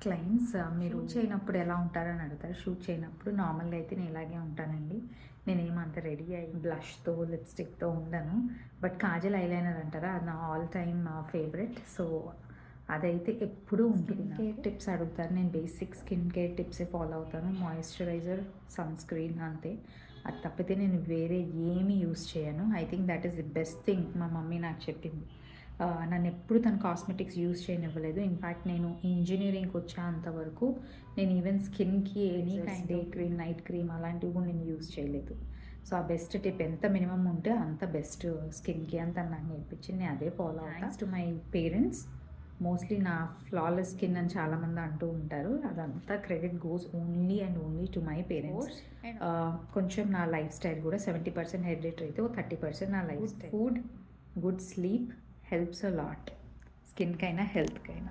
Clients మీరు చేయనప్పుడు ఎలా ఉంటారని అడుగుతారు. షూట్ చేయనప్పుడు నార్మల్గా అయితే నేను ఇలాగే ఉంటానండి. నేనేమంత రెడీ అయ్యి బ్లష్తో లిప్స్టిక్తో ఉండను. బట్ కాజల్ ఐలైనర్ అంటారా, అది నా ఆల్ టైమ్ ఫేవరెట్. సో అదైతే ఎప్పుడూ ఉంటుంది. స్కిన్ కేర్ టిప్స్ అడుగుతారు, నేను బేసిక్ స్కిన్ కేర్ టిప్సే ఫాలో అవుతాను. మాయిశ్చరైజర్, సన్ స్క్రీన్ అంతే. అది తప్పితే నేను వేరే ఏమీ యూస్ చేయను. I think that is the best thing మా మమ్మీ నాకు చెప్పింది. నన్ను ఎప్పుడు తను కాస్మెటిక్స్ యూస్ చేయనివ్వలేదు. ఇన్ఫ్యాక్ట్ నేను ఇంజనీరింగ్కి వచ్చేంతవరకు నేను ఈవెన్ స్కిన్కి any kind day cream, night cream అలాంటివి కూడా నేను యూస్ చేయలేదు. సో ఆ బెస్ట్ టిప్ ఎంత మినిమం ఉంటే అంత బెస్ట్ స్కిన్కి అని తను నాకు నేర్పించింది. నేను అదే ఫాలో అవుతాను. Thanks to my parents. Mostly నా ఫ్లాలెస్ స్కిన్ అని చాలామంది అంటూ ఉంటారు. అదంతా credit goes only and only to my parents. కొంచెం నా లైఫ్ స్టైల్ కూడా 70% హెరిడిటరీ అయితే 30% నా life style. Food, good sleep helps a lot, స్కిన్కైనా హెల్త్కైనా.